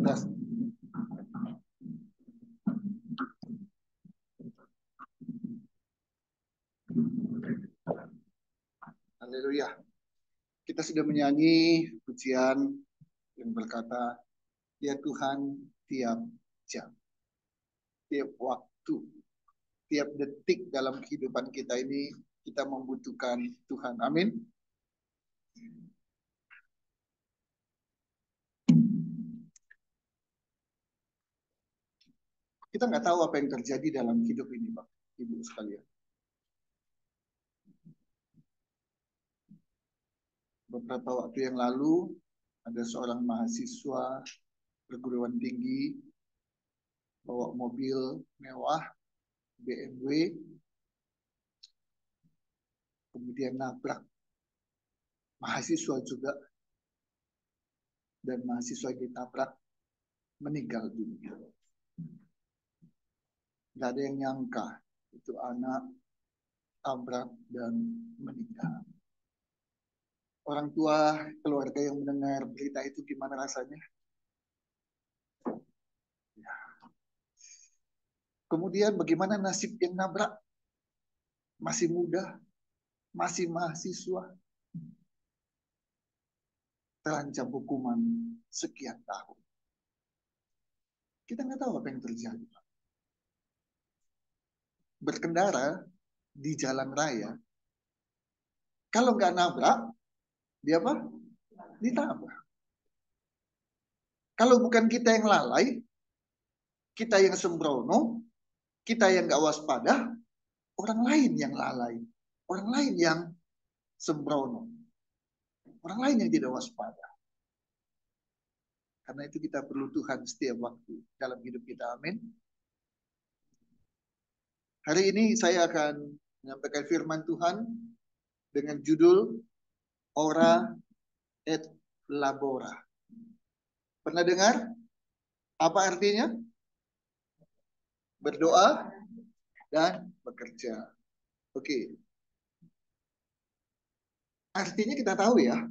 tes. Haleluya. Kita sudah menyanyi pujian yang berkata, ya Tuhan, tiap jam, tiap waktu, tiap detik dalam kehidupan kita ini, kita membutuhkan Tuhan. Amin. Kita nggak tahu apa yang terjadi dalam hidup ini, Pak, Ibu sekalian. Beberapa waktu yang lalu, ada seorang mahasiswa perguruan tinggi bawa mobil mewah BMW, kemudian nabrak mahasiswa juga, dan mahasiswa yang ditabrak meninggal dunia. Nggak ada yang nyangka itu anak tabrak dan meninggal. Orang tua, keluarga yang mendengar berita itu gimana rasanya? Ya. Kemudian bagaimana nasib yang nabrak? Masih muda, masih mahasiswa, terancam hukuman sekian tahun. Kita nggak tahu apa yang terjadi. Berkendara di jalan raya, kalau nggak nabrak, dia apa? Ditabrak. Kalau bukan kita yang lalai, kita yang sembrono, kita yang nggak waspada, orang lain yang lalai, orang lain yang sembrono, orang lain yang tidak waspada. Karena itu kita perlu Tuhan setiap waktu dalam hidup kita. Amin. Hari ini saya akan menyampaikan firman Tuhan dengan judul Ora et Labora. Pernah dengar? Apa artinya? Berdoa dan bekerja. Oke. Artinya kita tahu ya.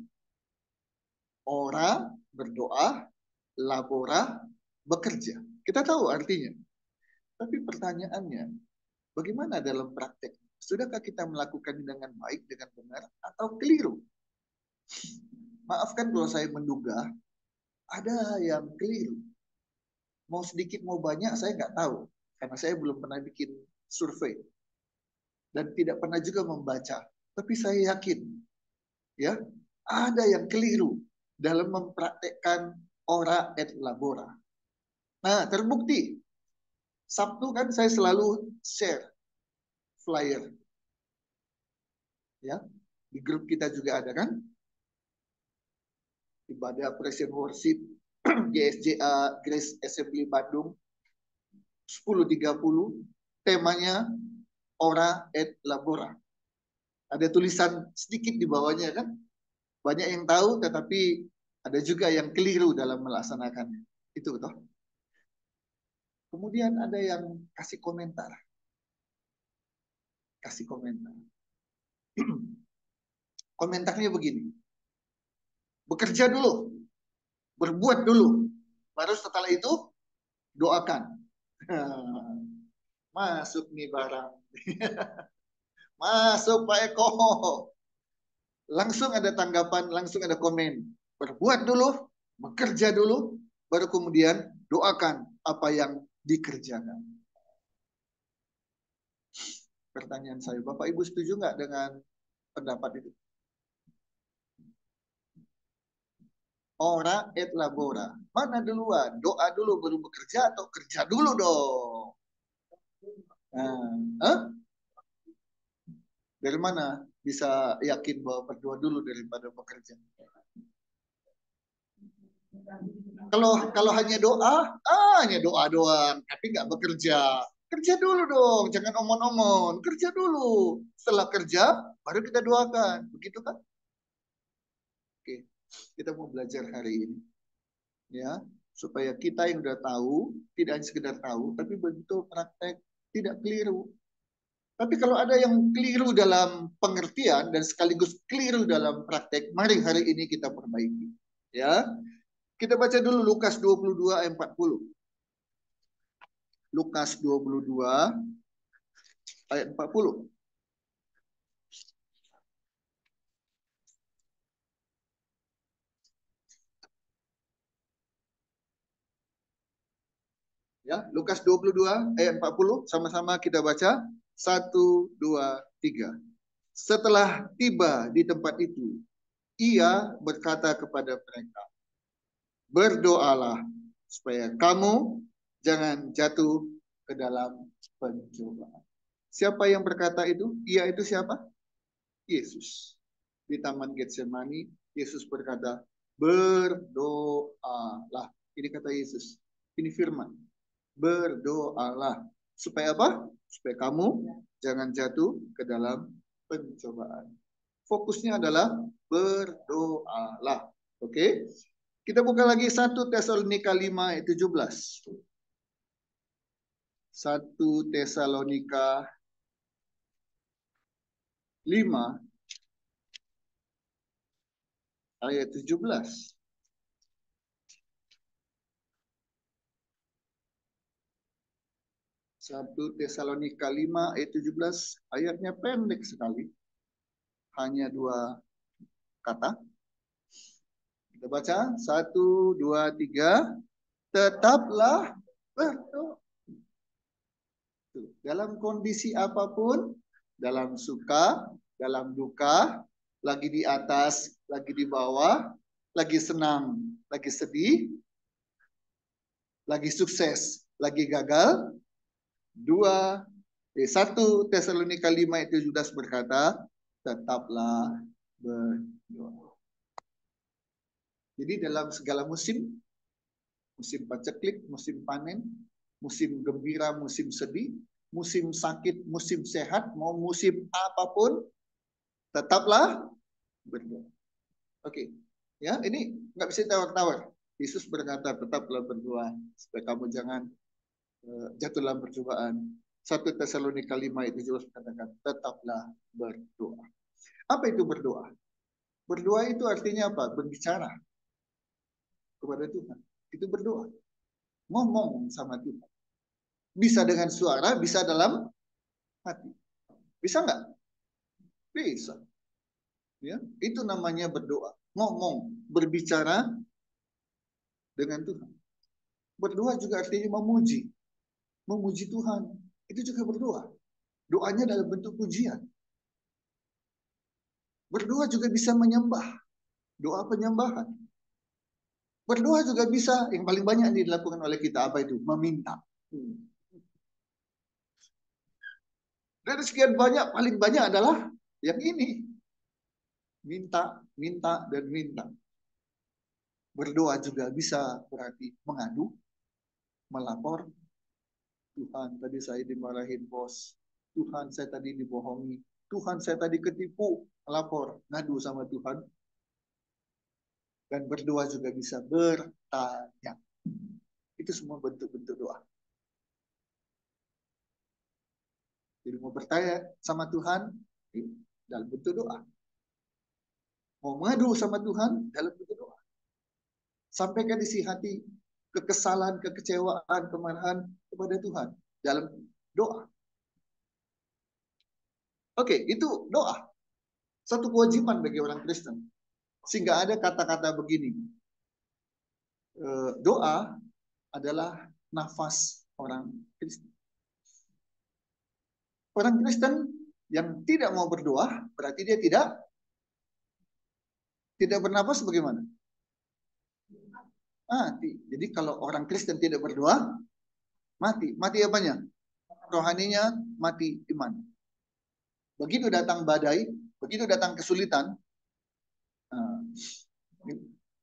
Ora, berdoa, labora, bekerja. Kita tahu artinya. Tapi pertanyaannya, bagaimana dalam praktek? Sudahkah kita melakukan dengan baik, dengan benar, atau keliru? Maafkan kalau saya menduga, ada yang keliru. Mau sedikit, mau banyak, saya nggak tahu. Karena saya belum pernah bikin survei. Dan tidak pernah juga membaca. Tapi saya yakin, ya, ada yang keliru dalam mempraktekkan ora et labora. Nah, terbukti. Sabtu kan saya selalu share flyer. Ya, di grup kita juga ada kan? Ibadah Praise and Worship GSJA Grace Assembly Bandung 10.30, temanya Ora et Labora. Ada tulisan sedikit di bawahnya kan? Banyak yang tahu, tetapi ada juga yang keliru dalam melaksanakannya. Itu toh. Kemudian ada yang kasih komentar. Kasih komentar. Komentarnya begini. Bekerja dulu. Berbuat dulu. Baru setelah itu doakan. Masuk nih barang. Masuk Pak Eko. Langsung ada tanggapan, langsung ada komen. Berbuat dulu, bekerja dulu, baru kemudian doakan apa yang dikerjakan. Pertanyaan saya, Bapak Ibu setuju nggak dengan pendapat itu? Ora et labora. Mana duluan? Doa dulu baru bekerja atau kerja dulu dong? Nah, dari mana bisa yakin bahwa berdoa dulu daripada bekerja? Kalau hanya doa, hanya doa doang, tapi nggak bekerja. Kerja dulu dong, jangan omon-omon. Kerja dulu. Setelah kerja, baru kita doakan. Begitu kan? Oke, kita mau belajar hari ini. Ya, supaya kita yang udah tahu, tidak hanya sekedar tahu, tapi betul praktek, tidak keliru. Tapi kalau ada yang keliru dalam pengertian dan sekaligus keliru dalam praktek, mari hari ini kita perbaiki. Ya, Kita baca dulu Lukas 22 ayat 40. Lukas 22 ayat 40. Ya, Lukas 22 ayat 40, sama-sama kita baca. 1, 2, 3. Setelah tiba di tempat itu, ia berkata kepada mereka, berdoalah supaya kamu jangan jatuh ke dalam pencobaan. Siapa yang berkata itu? Ia itu siapa? Yesus. Di Taman Getsemani, Yesus berkata, berdoalah. Ini kata Yesus. Ini firman. Berdoalah. Supaya apa? Supaya kamu jangan jatuh ke dalam pencobaan. Fokusnya adalah berdoalah. Oke? Kita buka lagi 1 Tesalonika 5 ayat 17. 1 Tesalonika 5 ayat 17. 1 Tesalonika 5 ayat 17, ayatnya pendek sekali. Hanya 2 kata. Kita baca 1, 2, 3. Tetaplah berdoa. Dalam kondisi apapun, dalam suka, dalam duka, lagi di atas, lagi di bawah, lagi senang, lagi sedih, lagi sukses, lagi gagal. 1 Tesalonika 5 ayat 17 berkata, tetaplah berdoa. Jadi dalam segala musim, musim paceklik, musim panen, musim gembira, musim sedih, musim sakit, musim sehat, mau musim apapun, tetaplah berdoa. Oke, ya ini nggak bisa tawar-tawar. Yesus berkata, tetaplah berdoa supaya kamu jangan jatuh dalam percobaan. 1 Tesalonika 5 ayat 17 katakan, tetaplah berdoa. Apa itu berdoa? Berdoa itu artinya apa? Berbicara kepada Tuhan. Itu berdoa. Ngomong sama Tuhan. Bisa dengan suara, bisa dalam hati. Bisa nggak? Bisa. Ya, itu namanya berdoa. Ngomong, berbicara dengan Tuhan. Berdoa juga artinya memuji. Memuji Tuhan. Itu juga berdoa. Doanya dalam bentuk pujian. Berdoa juga bisa menyembah. Doa penyembahan. Berdoa juga bisa, yang paling banyak yang dilakukan oleh kita, apa itu? Meminta. Dari sekian banyak, paling banyak adalah yang ini. Minta, minta, dan minta. Berdoa juga bisa berarti mengadu, melapor. Tuhan, tadi saya dimarahin bos. Tuhan, saya tadi dibohongi. Tuhan, saya tadi ketipu. Melapor, ngadu sama Tuhan. Dan berdoa juga bisa bertanya. Itu semua bentuk-bentuk doa. Jadi mau bertanya sama Tuhan, dalam bentuk doa. Mau mengadu sama Tuhan, dalam bentuk doa. Sampaikan isi hati, kekesalan, kekecewaan, kemarahan kepada Tuhan dalam doa. Oke, itu doa. Satu kewajiban bagi orang Kristen. Sehingga ada kata-kata begini. Doa adalah nafas orang Kristen. Orang Kristen yang tidak mau berdoa, berarti dia tidak bernafas bagaimana? Mati. Jadi kalau orang Kristen tidak berdoa, mati. Mati apanya? Rohaninya mati iman. Begitu datang badai, begitu datang kesulitan,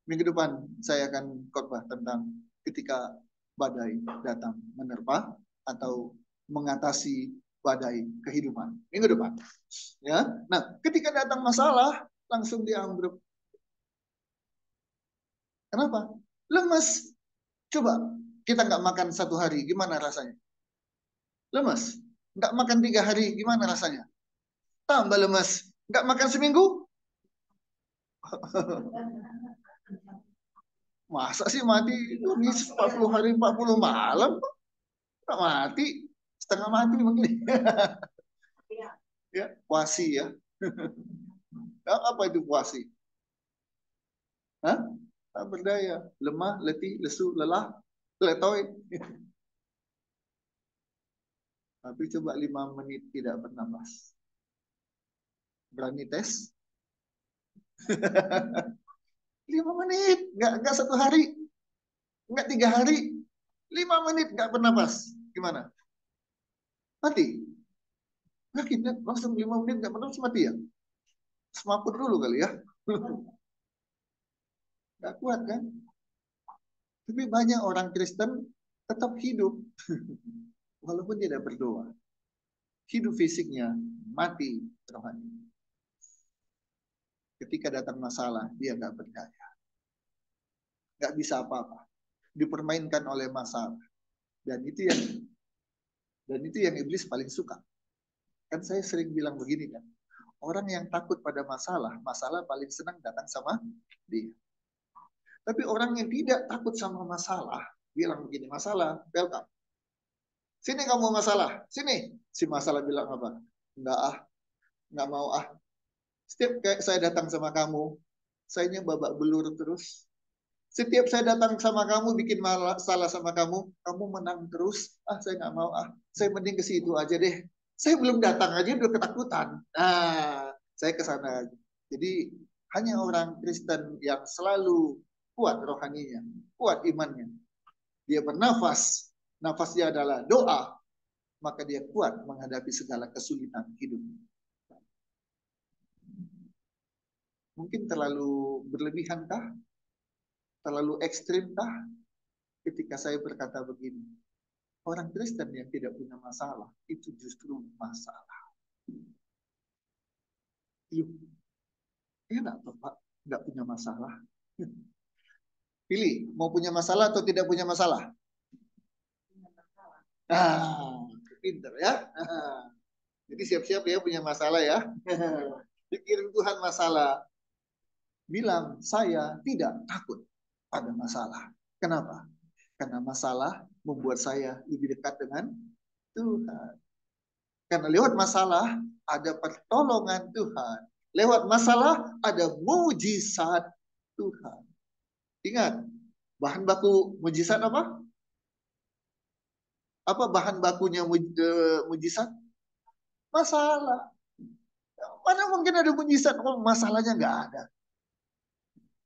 minggu depan saya akan khotbah tentang ketika badai datang menerpa atau mengatasi badai kehidupan. Minggu depan. Ya. Nah, ketika datang masalah, langsung diambruk. Kenapa? Lemes. Coba kita nggak makan 1 hari, gimana rasanya? Lemes. Nggak makan 3 hari, gimana rasanya? Tambah lemes. Nggak makan seminggu? Masa sih mati? Tuhan Yesus 40 hari 40 malam tak mati, setengah mati mungkin. Ya, puasi ya. Apa itu puasi? Hah? Tak berdaya, lemah, letih, lesu, lelah, letoy. Tapi coba 5 menit tidak bernapas. Berani tes? 5 menit, nggak 1 hari, nggak 3 hari, 5 menit nggak bernapas. Gimana? Mati? Yakin kan? Langsung 5 menit nggak bernapas mati ya? Semaput dulu kali ya. Nggak kuat kan? Tapi banyak orang Kristen tetap hidup walaupun tidak berdoa. Hidup fisiknya, mati rohani. Ketika datang masalah, dia nggak berdaya. Nggak bisa apa-apa. Dipermainkan oleh masalah. Dan itu yang iblis paling suka. Kan saya sering bilang begini kan. Orang yang takut pada masalah, masalah paling senang datang sama dia. Tapi orang yang tidak takut sama masalah, bilang begini, masalah, welcome. Sini kamu masalah, sini. Si masalah bilang apa? Enggak ah, enggak mau ah. Setiap kayak saya datang sama kamu, sayanya babak belur terus. Setiap saya datang sama kamu, bikin masalah sama kamu, kamu menang terus. Ah, saya nggak mau ah. Saya mending ke situ aja deh. Saya belum datang aja udah ketakutan. Nah, saya ke sana. Jadi hanya orang Kristen yang selalu kuat rohaninya, kuat imannya. Dia bernafas, nafasnya adalah doa, maka dia kuat menghadapi segala kesulitan hidup. Mungkin terlalu berlebihankah? Terlalu ekstrimkah ketika saya berkata begini? Orang Kristen yang tidak punya masalah, itu justru masalah. Yuk, enak toh Pak, nggak punya masalah. Pilih, mau punya masalah atau tidak punya masalah? Ah, pinter ya. Jadi siap-siap ya punya masalah ya. Pikirin Tuhan masalah. Bilang, saya tidak takut pada masalah. Kenapa? Karena masalah membuat saya lebih dekat dengan Tuhan. Karena lewat masalah ada pertolongan Tuhan. Lewat masalah ada mujizat Tuhan. Ingat, bahan baku mujizat apa? Apa bahan bakunya mujizat? Masalah. Mana mungkin ada mujizat? Oh, masalahnya nggak ada.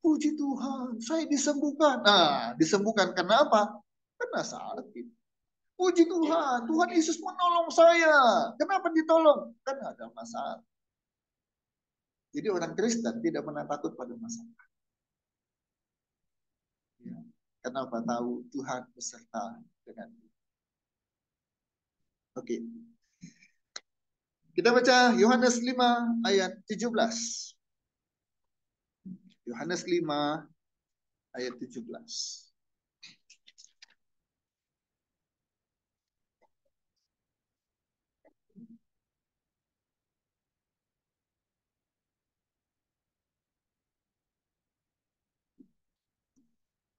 Puji Tuhan, saya disembuhkan. Nah, disembuhkan karena apa? Karena sakit. Puji Tuhan, Tuhan Yesus menolong saya. Kenapa ditolong? Karena ada masalah. Jadi orang Kristen tidak pernah takut pada masalah. Ya. Kenapa? Tahu Tuhan beserta dengan dia. Oke. Kita baca Yohanes 5 ayat 17. Yohanes 5 ayat 17.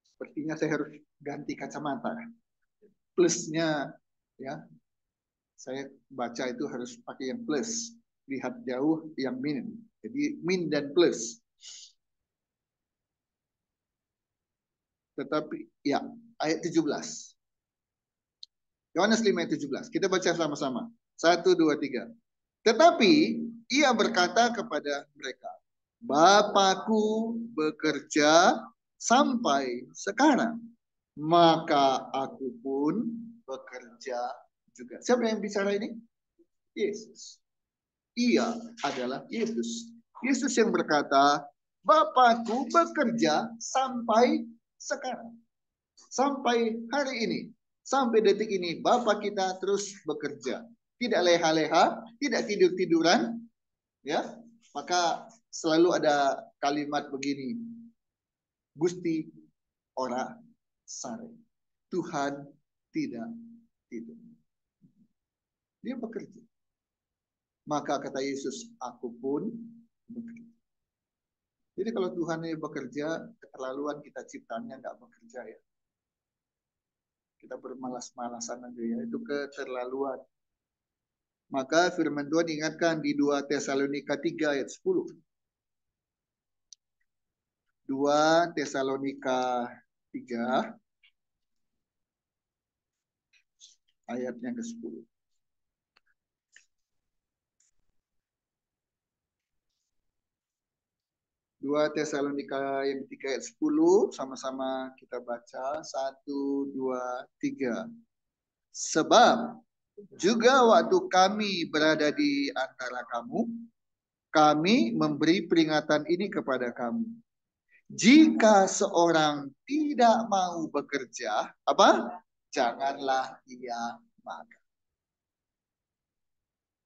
Sepertinya saya harus ganti kacamata. Plusnya ya, saya baca itu harus pakai yang plus. Lihat jauh yang min. Jadi min dan plus. Tetapi ya, ayat 17. Yohanes 5 ayat 17. Kita baca sama-sama. 1, 2, 3. Tetapi ia berkata kepada mereka, Bapakku bekerja sampai sekarang, maka aku pun bekerja juga. Siapa yang bicara ini? Yesus. Ia adalah Yesus. Yesus yang berkata, Bapakku bekerja sampai sekarang. Sampai hari ini. Sampai detik ini, Bapak kita terus bekerja. Tidak leha-leha, tidak tidur-tiduran. Ya, maka selalu ada kalimat begini. Gusti ora sare. Tuhan tidak tidur. Dia bekerja. Maka kata Yesus, aku pun bekerja. Jadi kalau Tuhan ini bekerja, keterlaluan kita ciptanya nggak bekerja ya. Kita bermalas-malasan aja ya, itu keterlaluan. Maka firman Tuhan ingatkan di 2 Tesalonika 3 ayat 10. 2 Tesalonika 3 ayatnya ke-10. 2 Tesalonika yang 3 ayat 10, sama-sama kita baca. 1, 2, 3. Sebab juga waktu kami berada di antara kamu, kami memberi peringatan ini kepada kamu. Jika seorang tidak mau bekerja, apa? Janganlah ia makan.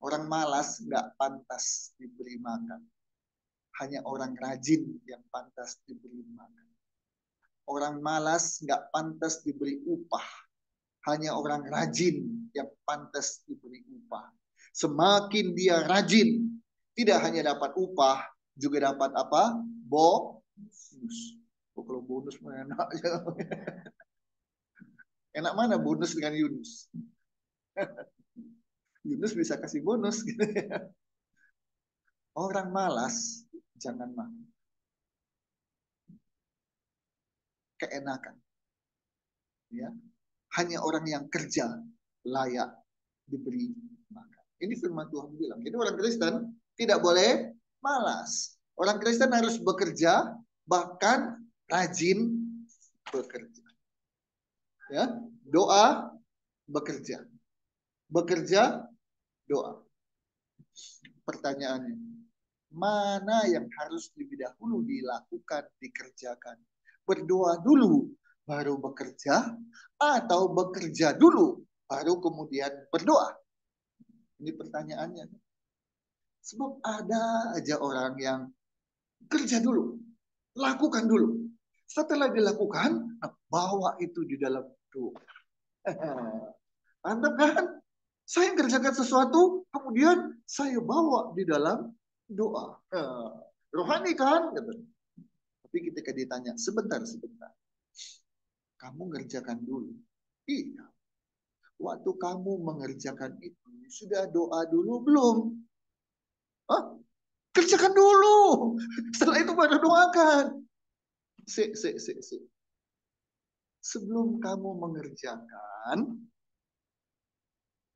Orang malas nggak pantas diberi makan. Hanya orang rajin yang pantas diberi makan. Orang malas nggak pantas diberi upah. Hanya orang rajin yang pantas diberi upah. Semakin dia rajin, tidak hanya dapat upah, juga dapat apa? Bonus. Oh, kalau bonus mana enak aja. Enak mana bonus dengan Yunus? Yunus bisa kasih bonus gitu ya. Orang malas jangan makan. Keenakan. Ya. Hanya orang yang kerja layak diberi makan. Ini firman Tuhan bilang. Jadi orang Kristen tidak boleh malas. Orang Kristen harus bekerja, bahkan rajin bekerja. Ya, doa, bekerja. Bekerja, doa. Pertanyaannya, mana yang harus lebih dahulu dilakukan, dikerjakan? Berdoa dulu, baru bekerja, atau bekerja dulu, baru kemudian berdoa? Ini pertanyaannya. Sebab ada aja orang yang kerja dulu, lakukan dulu. Setelah dilakukan, bawa itu di dalam doa. Mantap kan? Saya kerjakan sesuatu, kemudian saya bawa di dalam doa. Rohani kan? Tapi ketika ditanya, sebentar. Kamu ngerjakan dulu. Iya. Waktu kamu mengerjakan itu, sudah doa dulu belum? Hah? Kerjakan dulu. Setelah itu baru doakan. Si. Sebelum kamu mengerjakan,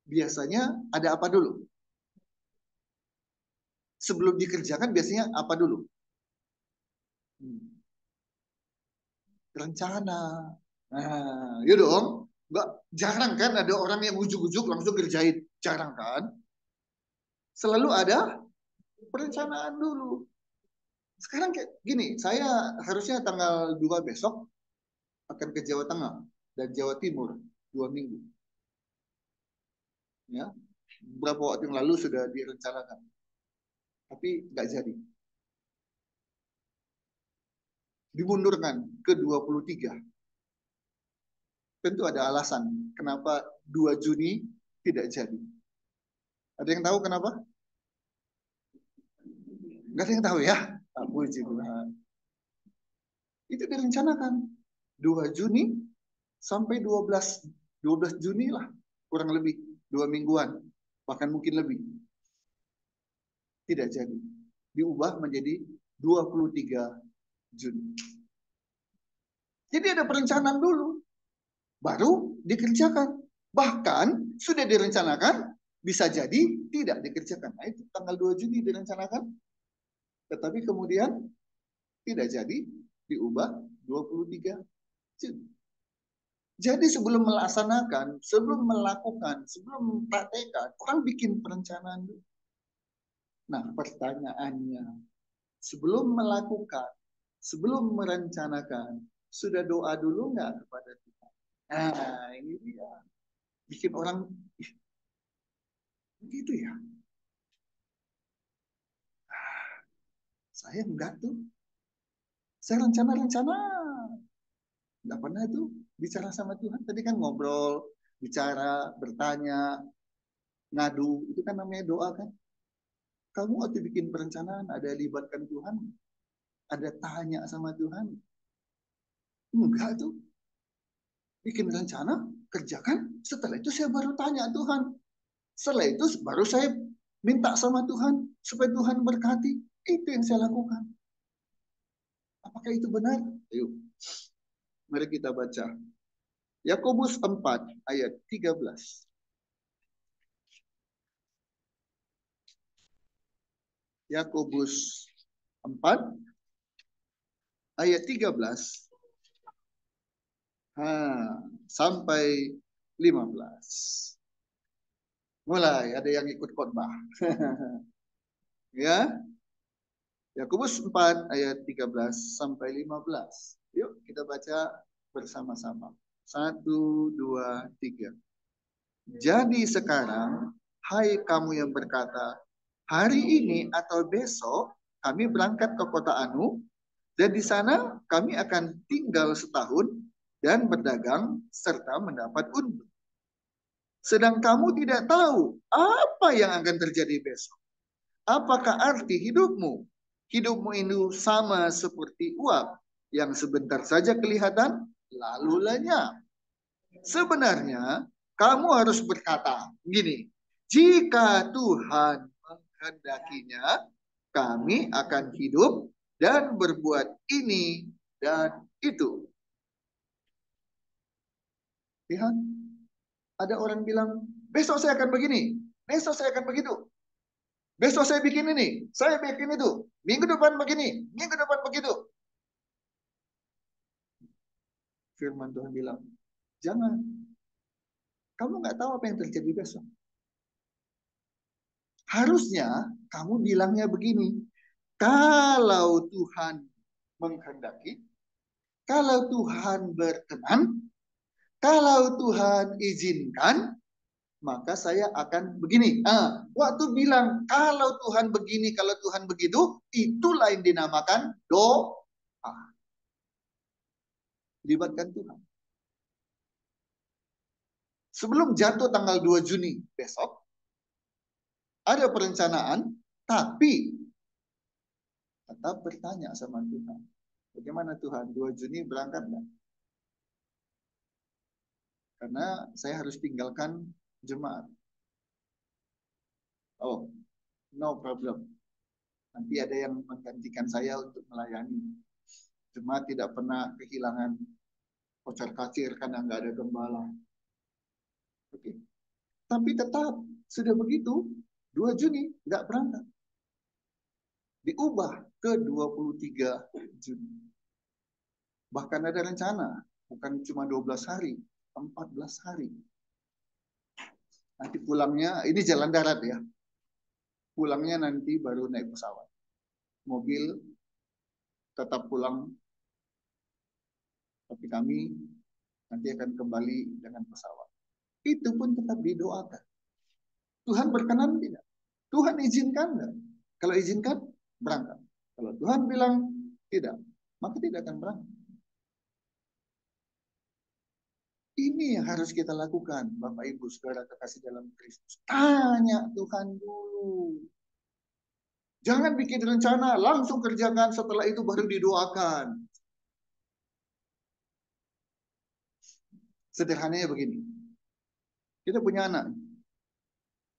biasanya ada apa dulu? Sebelum dikerjakan biasanya apa dulu? Rencana. Nah, ya dong. Enggak, jarang kan ada orang yang ujuk-ujuk langsung kerjain. Jarang kan? Selalu ada perencanaan dulu. Sekarang kayak gini, saya harusnya tanggal 2 besok akan ke Jawa Tengah dan Jawa Timur 2 minggu. Ya, beberapa waktu yang lalu sudah direncanakan, tapi nggak jadi. Dimundurkan ke 23. Tentu ada alasan kenapa 2 Juni tidak jadi. Ada yang tahu kenapa? Nggak ada yang tahu ya? Puji Tuhan. Itu direncanakan 2 Juni sampai 12 Juni lah, kurang lebih 2 mingguan, bahkan mungkin lebih. Tidak jadi. Diubah menjadi 23 Juni. Jadi ada perencanaan dulu, baru dikerjakan. Bahkan sudah direncanakan, bisa jadi tidak dikerjakan. Nah, itu tanggal 2 Juni direncanakan, tetapi kemudian tidak jadi, diubah 23 Juni. Jadi sebelum melaksanakan, sebelum melakukan, sebelum mempraktekkan, orang bikin perencanaan dulu. Nah, pertanyaannya, sebelum melakukan, sebelum merencanakan, sudah doa dulu nggak kepada Tuhan? Nah, ini dia. Bikin orang, begitu ya. Saya enggak tuh. Saya rencana-rencana. Nggak pernah tuh bicara sama Tuhan. Tadi kan ngobrol, bicara, bertanya, ngadu. Itu kan namanya doa kan. Kamu waktu bikin perencanaan, ada libatkan Tuhan. Ada tanya sama Tuhan? Enggak tuh. Bikin rencana, kerjakan. Setelah itu saya baru tanya Tuhan. Setelah itu baru saya minta sama Tuhan supaya Tuhan berkati. Itu yang saya lakukan. Apakah itu benar? Ayo, mari kita baca. Yakobus 4 ayat 13. Yakobus 4 ayat 13 sampai 15. Mulai ada yang ikut khotbah. Ya. Yakobus 4 ayat 13 sampai 15. Yuk kita baca bersama-sama. 1, 2, 3. Jadi sekarang, hai kamu yang berkata, hari ini atau besok kami berangkat ke kota Anu, dan di sana kami akan tinggal setahun dan berdagang serta mendapat untung. Sedang kamu tidak tahu apa yang akan terjadi besok. Apakah arti hidupmu? Hidupmu itu sama seperti uap yang sebentar saja kelihatan lalu lenyap. Sebenarnya kamu harus berkata gini, jika Tuhan menghendakinya, kami akan hidup dan berbuat ini dan itu. Lihat, ada orang bilang, besok saya akan begini, besok saya akan begitu. Besok saya bikin ini, saya bikin itu. Minggu depan begini, minggu depan begitu. Firman Tuhan bilang, jangan. Kamu nggak tahu apa yang terjadi besok. Harusnya kamu bilangnya begini, kalau Tuhan menghendaki, kalau Tuhan berkenan, kalau Tuhan izinkan, maka saya akan begini. Waktu bilang kalau Tuhan begini, kalau Tuhan begitu, itulah yang dinamakan doa. Libatkan Tuhan. Sebelum jatuh tanggal 2 Juni besok, ada perencanaan, tapi tetap bertanya sama Tuhan. Bagaimana Tuhan, 2 Juni berangkat nggak? Karena saya harus tinggalkan jemaat. Oh, no problem. Nanti ada yang menggantikan saya untuk melayani. Jemaat tidak pernah kehilangan kocar kacir karena nggak ada gembala. Oke. Tapi tetap, sudah begitu, 2 Juni nggak berangkat. Diubah ke 23 Juni. Bahkan ada rencana, bukan cuma 12 hari, 14 hari. Nanti pulangnya, ini jalan darat ya. Pulangnya nanti baru naik pesawat. Mobil tetap pulang, tapi kami nanti akan kembali dengan pesawat. Itu pun tetap didoakan. Tuhan berkenan tidak? Tuhan izinkan enggak? Kalau izinkan, berangkat. Kalau Tuhan bilang tidak, maka tidak akan berangkat. Ini yang harus kita lakukan, Bapak Ibu Saudara kekasih dalam Kristus. Tanya Tuhan dulu. Jangan bikin rencana, langsung kerjakan, setelah itu baru didoakan. Sederhananya begini. Kita punya anak.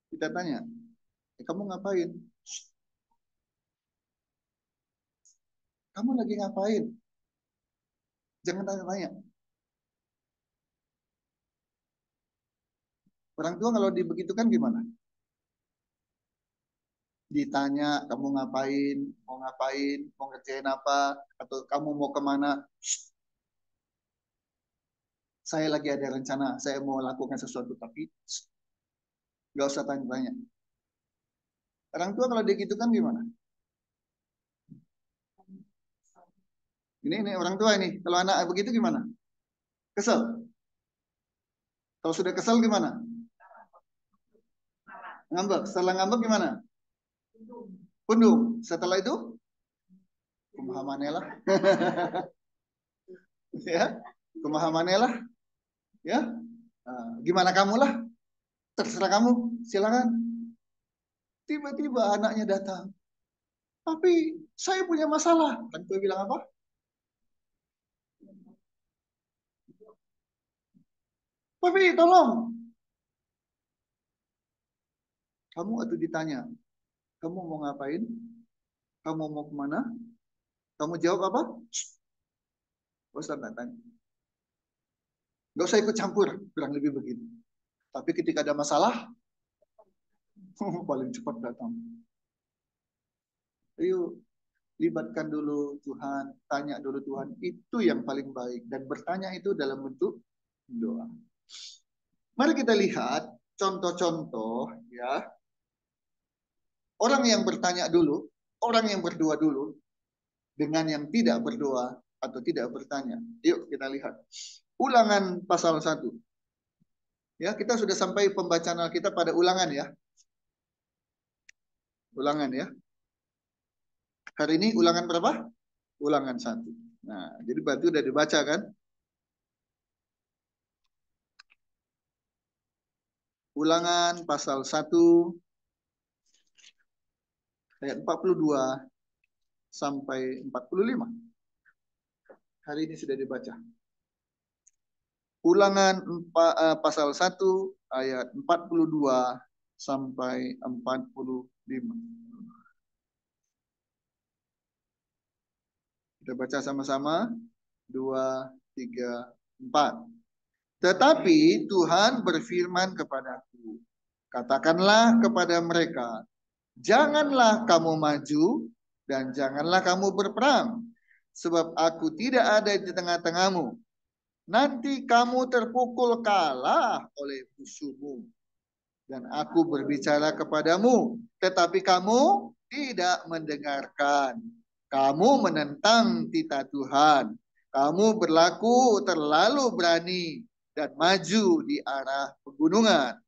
Kita tanya, kamu ngapain? Kamu lagi ngapain? Jangan tanya-tanya. Orang tua kalau dibegitukan gimana? Ditanya, kamu ngapain, mau ngerjain apa, atau kamu mau kemana? Shh. Saya lagi ada rencana, saya mau lakukan sesuatu, tapi nggak usah tanya-tanya. Orang tua kalau digitukan gimana? Ini orang tua ini, kalau anak begitu gimana? Kesel. Kalau sudah kesel gimana? Ngambek. Setelah ngambek gimana? Pundung. Setelah itu pemahamannya lah. Ya, pemahamannya lah. Ya, gimana kamu lah? Terserah kamu. Silakan. Tiba-tiba anaknya datang. Tapi saya punya masalah. Kan gue bilang apa? Tapi tolong. Kamu atau ditanya, kamu mau ngapain? Kamu mau kemana? Kamu jawab apa? Ustaz nggak tanya. Nggak usah ikut campur, kurang lebih begitu. Tapi ketika ada masalah, paling cepat datang. Ayo, libatkan dulu Tuhan, tanya dulu Tuhan. Itu yang paling baik. Dan bertanya itu dalam bentuk doa. Mari kita lihat contoh-contoh ya. Orang yang bertanya dulu, orang yang berdoa dulu, dengan yang tidak berdoa atau tidak bertanya. Yuk kita lihat. Ulangan pasal 1. Ya, kita sudah sampai pembacaan Alkitab pada ulangan ya. Ulangan ya. Hari ini ulangan berapa? Ulangan 1. Nah, jadi berarti udah dibaca kan? Ulangan pasal 1 ayat 42 sampai 45. Hari ini sudah dibaca. Ulangan pasal 1 ayat 42 sampai 45. Kita baca sama-sama. 2, 3, 4. Tetapi Tuhan berfirman kepadaku, katakanlah kepada mereka, janganlah kamu maju dan janganlah kamu berperang, sebab aku tidak ada di tengah-tengahmu. Nanti kamu terpukul kalah oleh musuhmu. Dan aku berbicara kepadamu, tetapi kamu tidak mendengarkan. Kamu menentang titah Tuhan. Kamu berlaku terlalu berani dan maju di arah pegunungan.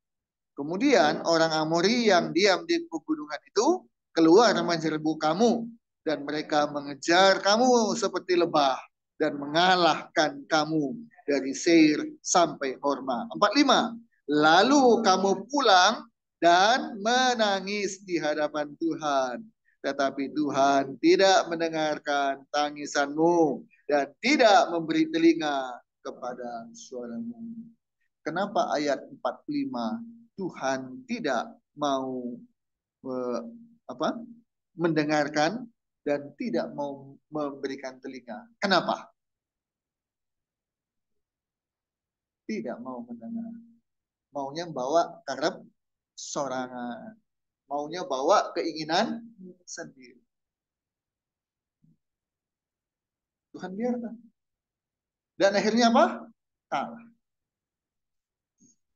Kemudian orang Amori yang diam di pegunungan itu keluar menyerbu kamu. Dan mereka mengejar kamu seperti lebah dan mengalahkan kamu dari Seir sampai Horma. 45. Lalu kamu pulang dan menangis di hadapan Tuhan. Tetapi Tuhan tidak mendengarkan tangisanmu dan tidak memberi telinga kepada suaramu. Kenapa ayat 45 Tuhan tidak mau apa? Mendengarkan dan tidak mau memberikan telinga? Kenapa? Tidak mau mendengar. Maunya bawa karep sorangan. Maunya bawa keinginan sendiri. Tuhan biarkan. Dan akhirnya apa? Kalah.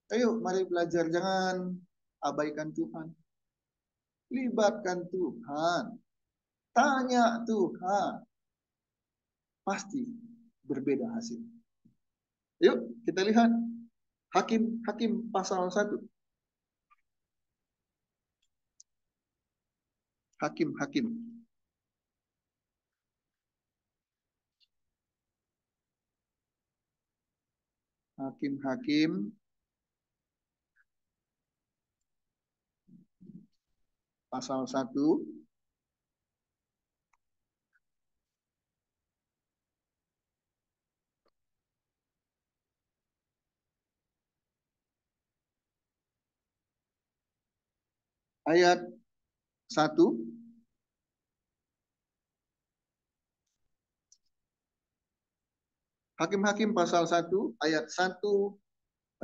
Ayo mari belajar, jangan abaikan Tuhan. Libatkan Tuhan. Tanya Tuhan. Pasti berbeda hasil. Yuk kita lihat Hakim pasal 1. Hakim pasal 1 ayat 1. Hakim pasal 1 ayat 1,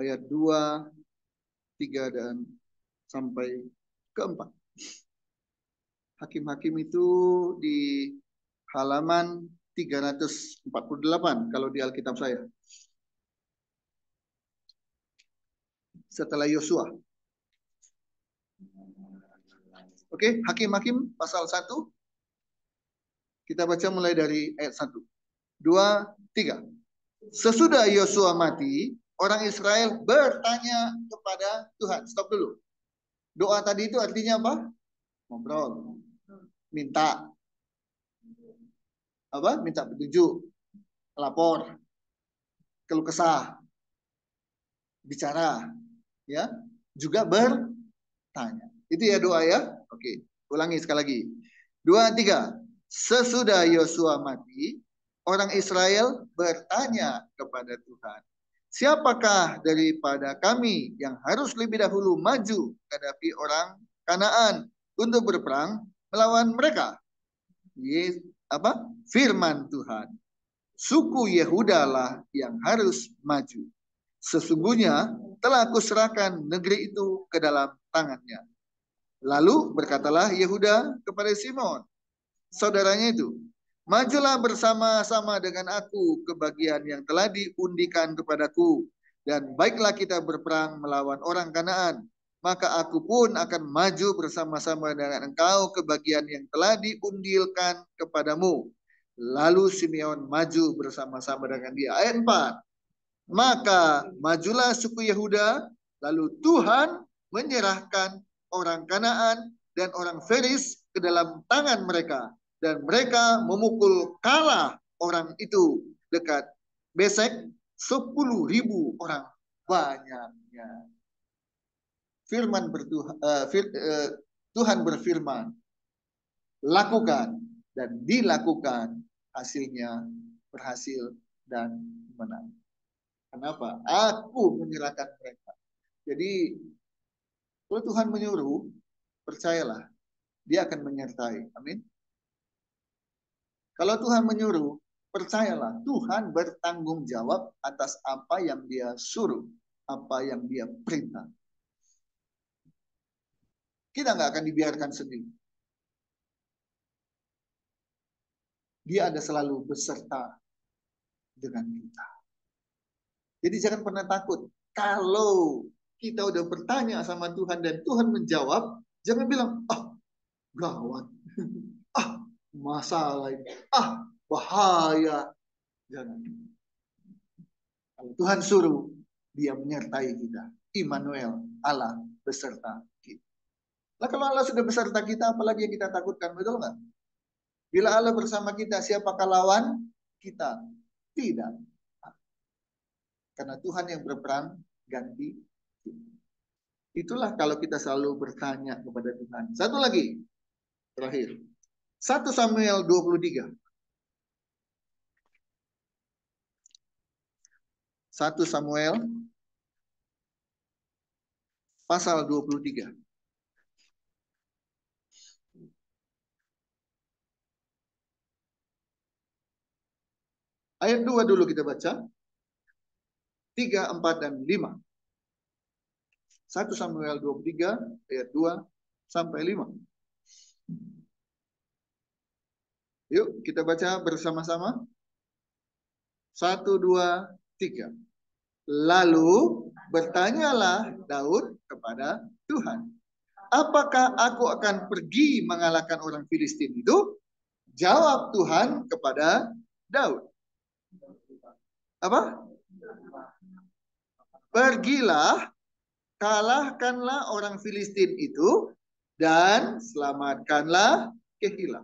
ayat 2, 3 dan sampai ke-4. Hakim itu di halaman 348 kalau di Alkitab saya. Setelah Yosua. Oke, Hakim pasal 1. Kita baca mulai dari ayat 1. 2, 3. Sesudah Yosua mati, orang Israel bertanya kepada Tuhan. Stop dulu. Doa tadi itu artinya apa? Ngobrol. Minta. Apa? Minta petunjuk. Lapor. Keluh kesah. Bicara. Ya. Juga bertanya. Itu ya doa ya. Oke. Ulangi sekali lagi. 2, 3. Sesudah Yosua mati, orang Israel bertanya kepada Tuhan, siapakah daripada kami yang harus lebih dahulu maju menghadapi orang Kanaan untuk berperang melawan mereka? Firman Tuhan, suku Yehuda lah yang harus maju. Sesungguhnya telah kuserahkan negeri itu ke dalam tangannya. Lalu berkatalah Yehuda kepada Simon, saudaranya itu, majulah bersama-sama dengan aku ke bagian yang telah diundikan kepadaku, dan baiklah kita berperang melawan orang Kanaan. Maka aku pun akan maju bersama-sama dengan engkau ke bagian yang telah diundilkan kepadamu. Lalu Simeon maju bersama-sama dengan dia. Ayat 4. Maka majulah suku Yehuda, lalu Tuhan menyerahkan orang Kanaan dan orang Feris ke dalam tangan mereka, dan mereka memukul kalah orang itu dekat Besek 10.000 orang banyaknya. Tuhan berfirman, lakukan, dan dilakukan, hasilnya berhasil dan menang. Kenapa? Aku menyerahkan mereka. Jadi kalau Tuhan menyuruh, percayalah, dia akan menyertai. Amin. Kalau Tuhan menyuruh, percayalah, Tuhan bertanggung jawab atas apa yang dia suruh, apa yang dia perintah. Kita nggak akan dibiarkan sendiri. Dia ada selalu beserta dengan kita. Jadi jangan pernah takut. Kalau kita udah bertanya sama Tuhan dan Tuhan menjawab, jangan bilang, gawat, masalah ini, bahaya. Jangan. Kalau Tuhan suruh, dia menyertai kita. Immanuel, Allah beserta kita. Nah, kalau Allah sudah beserta kita, apalagi yang kita takutkan, betul nggak? Bila Allah bersama kita, siapakah lawan kita? Tidak. Karena Tuhan yang berperang ganti. Itulah kalau kita selalu bertanya kepada Tuhan. Satu lagi, terakhir. 1 Samuel 23. 1 Samuel pasal 23. Ayat 2 dulu kita baca. 3, 4, dan 5. 1 Samuel 23 ayat 2 sampai 5. Yuk kita baca bersama-sama. 1, 2, 3. Lalu bertanyalah Daud kepada Tuhan, apakah aku akan pergi mengalahkan orang Filistin itu? Jawab Tuhan kepada Daud. Apa? Pergilah, kalahkanlah orang Filistin itu, dan selamatkanlah Kehilah.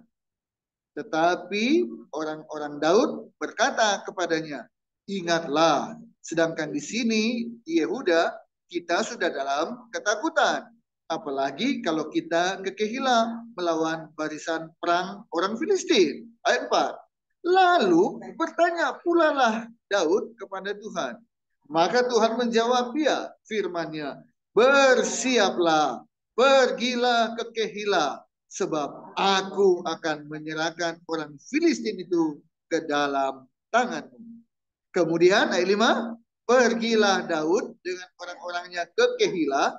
Tetapi orang-orang Daud berkata kepadanya, ingatlah, sedangkan di sini di Yehuda kita sudah dalam ketakutan. Apalagi kalau kita ke Kehilah melawan barisan perang orang Filistin. Ayat 4. Lalu bertanya pula lah Daud kepada Tuhan. Maka Tuhan menjawab dia, firman-Nya, bersiaplah, pergilah ke Kehilah, sebab aku akan menyerahkan orang Filistin itu ke dalam tanganmu. Kemudian ayat 5, pergilah Daud dengan orang-orangnya ke Kehilah,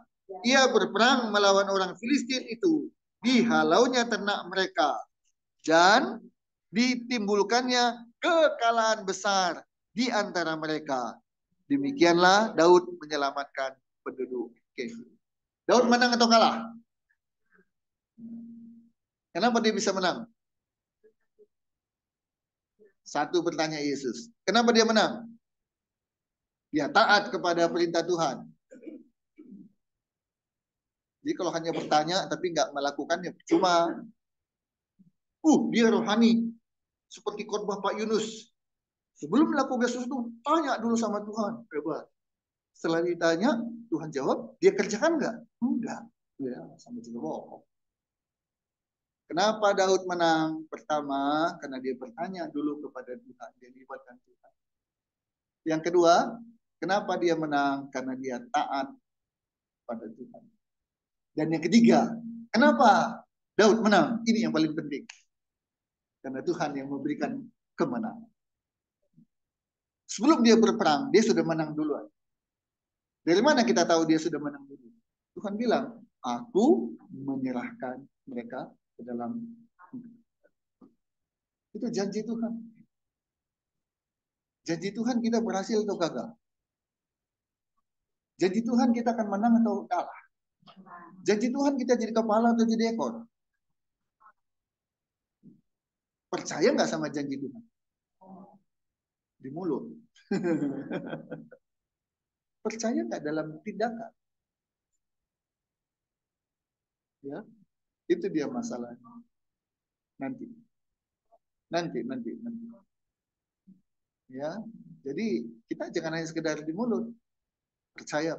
ia berperang melawan orang Filistin itu, dihalaunya ternak mereka, dan ditimbulkannya kekalahan besar di antara mereka. Demikianlah Daud menyelamatkan penduduk Kehilah. Daud menang atau kalah? Kenapa dia bisa menang? Satu bertanya Yesus. Kenapa dia menang? Dia taat kepada perintah Tuhan. Jadi kalau hanya bertanya tapi nggak melakukannya, cuma dia rohani. Seperti khotbah Pak Yunus. Sebelum melakukan sesuatu, tanya dulu sama Tuhan. Hebat. Setelah ditanya, Tuhan jawab, dia kerjakan nggak? Enggak. Ya, sama juga bohong. Kenapa Daud menang? Pertama, karena dia bertanya dulu kepada Tuhan, dia libatkan Tuhan. Yang kedua, kenapa dia menang? Karena dia taat pada Tuhan. Dan yang ketiga, kenapa Daud menang? Ini yang paling penting. Karena Tuhan yang memberikan kemenangan. Sebelum dia berperang, dia sudah menang duluan. Dari mana kita tahu dia sudah menang dulu? Tuhan bilang, aku menyerahkan mereka ke dalam. Itu janji Tuhan. Janji Tuhan kita berhasil atau gagal. Janji Tuhan kita akan menang atau kalah. Janji Tuhan kita jadi kepala atau jadi ekor. Percaya nggak sama janji Tuhan? Di mulut. Percaya nggak dalam tindakan? Ya, itu dia masalahnya. Nanti. Ya, jadi kita jangan hanya sekedar di mulut. Percaya.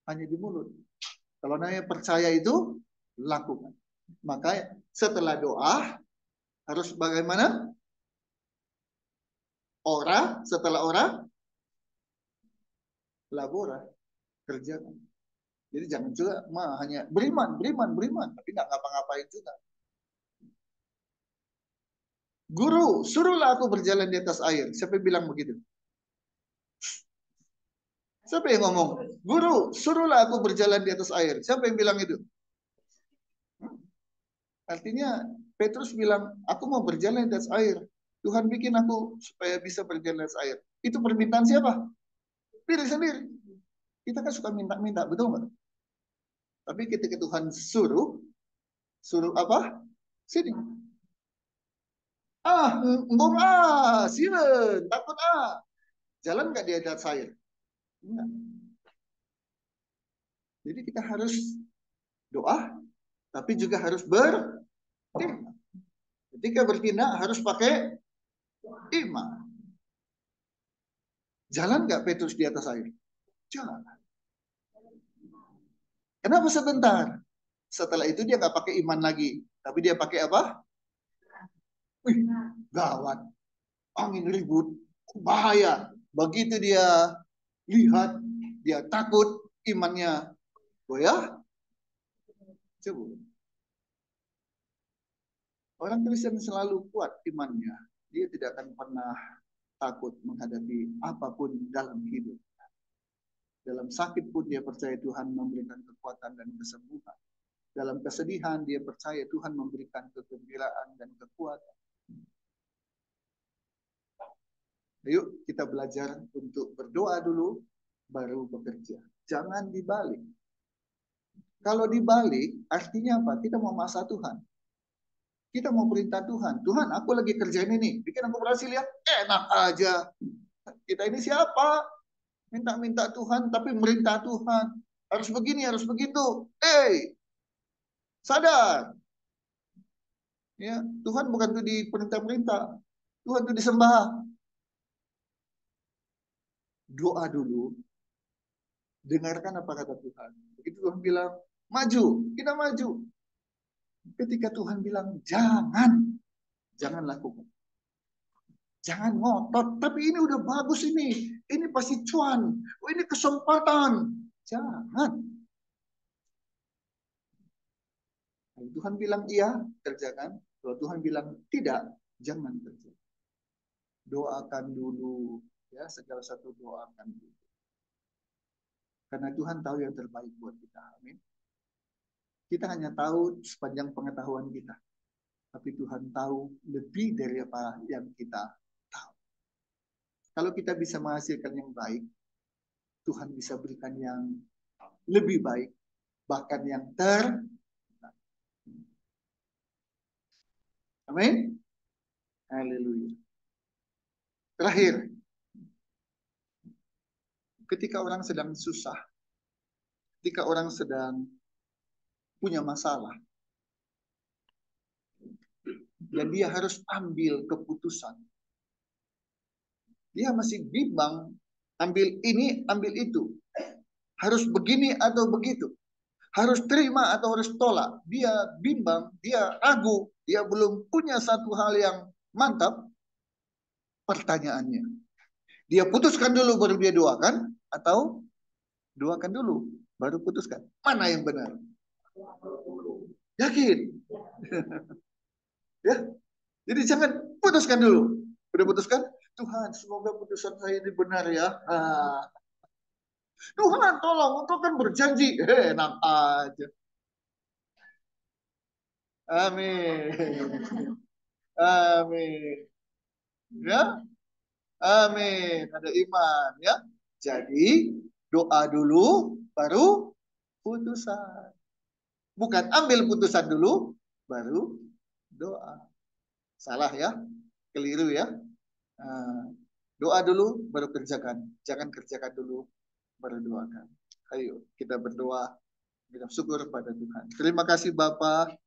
Hanya di mulut. Kalau namanya percaya itu, lakukan. Maka setelah doa, harus bagaimana? Setelah labora, kerjakan. Jadi jangan juga hanya beriman, tapi nggak ngapa-ngapain juga. Guru, suruhlah aku berjalan di atas air. Siapa yang bilang begitu? Siapa yang ngomong? Guru, suruhlah aku berjalan di atas air. Siapa yang bilang itu? Artinya Petrus bilang, aku mau berjalan di atas air. Tuhan bikin aku supaya bisa berjalan di atas air. Itu permintaan siapa? Diri sendiri. Kita kan suka minta-minta, betul nggak? Tapi ketika Tuhan suruh apa? Sini. Embung silen, takut Jalan nggak di atas air? Enggak. Jadi kita harus doa, tapi juga harus bertindak. Ketika bertindak harus pakai iman. Jalan nggak Petrus di atas air? Jalan. Kenapa sebentar? Setelah itu dia nggak pakai iman lagi, tapi dia pakai apa? Wih, gawat. Angin ribut, bahaya. Begitu dia lihat, dia takut, imannya goyah. Coba. Orang Kristen selalu kuat imannya. Dia tidak akan pernah takut menghadapi apapun dalam hidup. Dalam sakit pun dia percaya Tuhan memberikan kekuatan dan kesembuhan. Dalam kesedihan dia percaya Tuhan memberikan kegembiraan dan kekuatan. Yuk kita belajar untuk berdoa dulu, baru bekerja. Jangan dibalik. Kalau dibalik, artinya apa? Kita mau masa Tuhan. Kita mau perintah Tuhan. Tuhan, aku lagi kerjain ini. Bikin aku berhasil ya. Enak aja. Kita ini siapa? Minta-minta Tuhan, tapi merintah Tuhan. Harus begini, harus begitu. Sadar. Ya, Tuhan bukan tuh diperintah-perintah. Tuhan tuh disembah. Doa dulu. Dengarkan apa kata Tuhan. Begitu Tuhan bilang, maju. Kita maju. Ketika Tuhan bilang, jangan lakukan. Jangan ngotot. Tapi ini udah bagus ini. Ini pasti cuan. Ini kesempatan. Jangan. Kalau Tuhan bilang iya, kerjakan. Kalau Tuhan bilang tidak, jangan kerja. Doakan dulu. Ya, segala satu doakan dulu. Karena Tuhan tahu yang terbaik buat kita. Amin. Kita hanya tahu sepanjang pengetahuan kita. Tapi Tuhan tahu lebih dari apa yang kita tahu. Kalau kita bisa menghasilkan yang baik, Tuhan bisa berikan yang lebih baik. Bahkan yang Amin. Haleluya. Terakhir, ketika orang sedang susah, ketika orang sedang punya masalah, dan dia harus ambil keputusan, dia masih bimbang, ambil ini, ambil itu, harus begini atau begitu. harus terima atau harus tolak. Dia bimbang, dia ragu, dia belum punya satu hal yang mantap. Pertanyaannya, dia putuskan dulu baru dia doakan, atau doakan dulu baru putuskan? Mana yang benar? Yakin? Ya, jadi jangan putuskan dulu. Udah putuskan, Tuhan semoga putusan saya ini benar ya. Tuhan tolong, Engkau kan berjanji. Enak aja. Amin. Amin. Ya, amin. Ada iman ya. Jadi doa dulu baru putusan. Bukan ambil putusan dulu baru doa. Salah ya, keliru ya. Nah, doa dulu baru kerjakan. Jangan kerjakan dulu baru doakan. Ayo kita berdoa. Kita syukur pada Tuhan. Terima kasih Bapak.